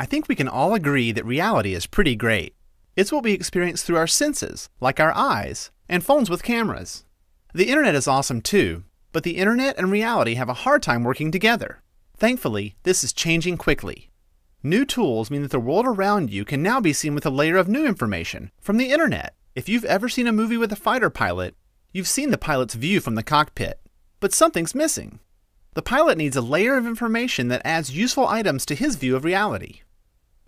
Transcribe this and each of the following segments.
I think we can all agree that reality is pretty great. It's what we experience through our senses, like our eyes, and phones with cameras. The internet is awesome too, but the internet and reality have a hard time working together. Thankfully, this is changing quickly. New tools mean that the world around you can now be seen with a layer of new information from the internet. If you've ever seen a movie with a fighter pilot, you've seen the pilot's view from the cockpit. But something's missing. The pilot needs a layer of information that adds useful items to his view of reality.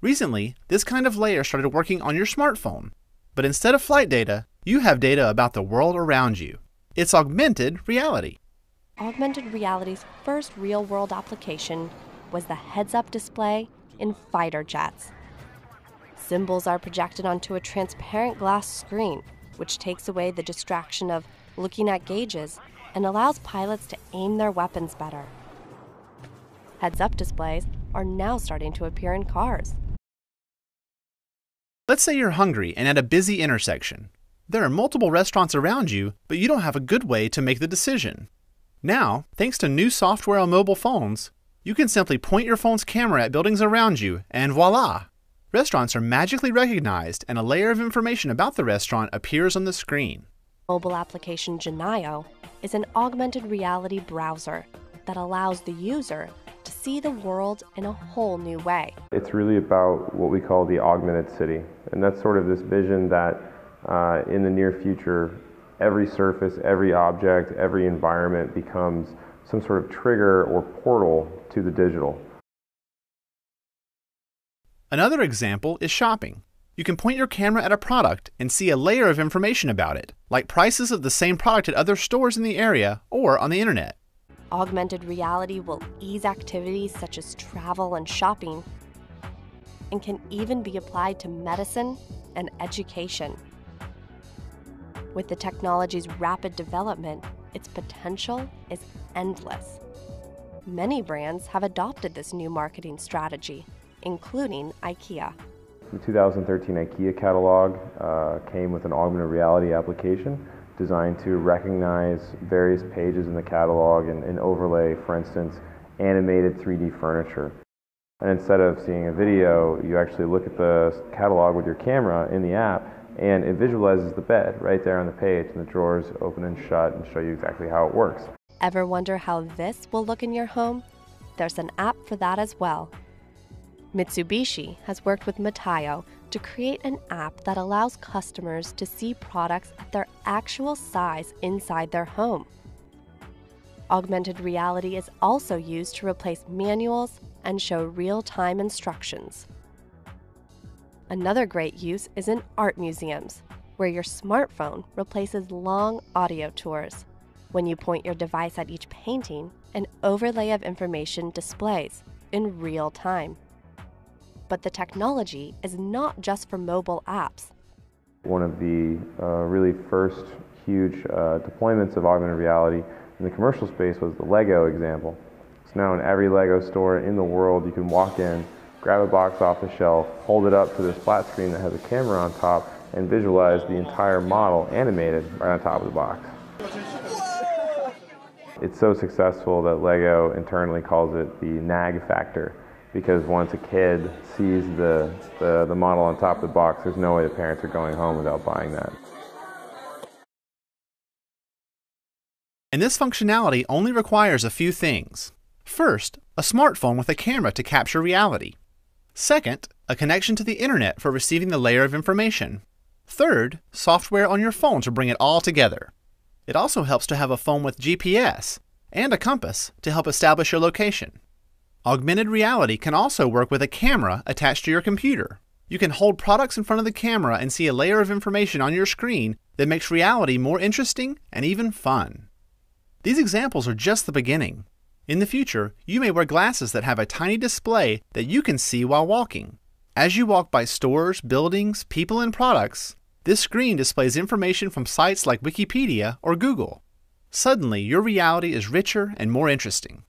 Recently, this kind of layer started working on your smartphone. But instead of flight data, you have data about the world around you. It's augmented reality. Augmented reality's first real-world application was the heads-up display in fighter jets. Symbols are projected onto a transparent glass screen, which takes away the distraction of looking at gauges and allows pilots to aim their weapons better. Heads-up displays are now starting to appear in cars. Let's say you're hungry and at a busy intersection. There are multiple restaurants around you, but you don't have a good way to make the decision. Now, thanks to new software on mobile phones, you can simply point your phone's camera at buildings around you, and voila! Restaurants are magically recognized, and a layer of information about the restaurant appears on the screen. Mobile application Genio is an augmented reality browser that allows the user to see the world in a whole new way. It's really about what we call the augmented city, and that's sort of this vision that in the near future, every surface, every object, every environment becomes some sort of trigger or portal to the digital. Another example is shopping. You can point your camera at a product and see a layer of information about it, like prices of the same product at other stores in the area or on the internet. Augmented reality will ease activities such as travel and shopping, and can even be applied to medicine and education. With the technology's rapid development, its potential is endless. Many brands have adopted this new marketing strategy, including IKEA. The 2013 IKEA catalog came with an augmented reality application designed to recognize various pages in the catalog and overlay, for instance, animated 3D furniture. And instead of seeing a video, you actually look at the catalog with your camera in the app, and it visualizes the bed right there on the page, and the drawers open and shut and show you exactly how it works. Ever wonder how this will look in your home? There's an app for that as well. Mitsubishi has worked with Matayo to create an app that allows customers to see products at their actual size inside their home. Augmented reality is also used to replace manuals and show real-time instructions. Another great use is in art museums, where your smartphone replaces long audio tours. When you point your device at each painting, an overlay of information displays in real time. But the technology is not just for mobile apps. One of the really first huge deployments of augmented reality in the commercial space was the Lego example. So now in every Lego store in the world, you can walk in, grab a box off the shelf, hold it up to this flat screen that has a camera on top, and visualize the entire model animated right on top of the box. It's so successful that Lego internally calls it the nag factor, because once a kid sees the model on top of the box, there's no way the parents are going home without buying that. And this functionality only requires a few things. First, a smartphone with a camera to capture reality. Second, a connection to the internet for receiving the layer of information. Third, software on your phone to bring it all together. It also helps to have a phone with GPS and a compass to help establish your location. Augmented reality can also work with a camera attached to your computer. You can hold products in front of the camera and see a layer of information on your screen that makes reality more interesting and even fun. These examples are just the beginning. In the future, you may wear glasses that have a tiny display that you can see while walking. As you walk by stores, buildings, people, and products, this screen displays information from sites like Wikipedia or Google. Suddenly, your reality is richer and more interesting.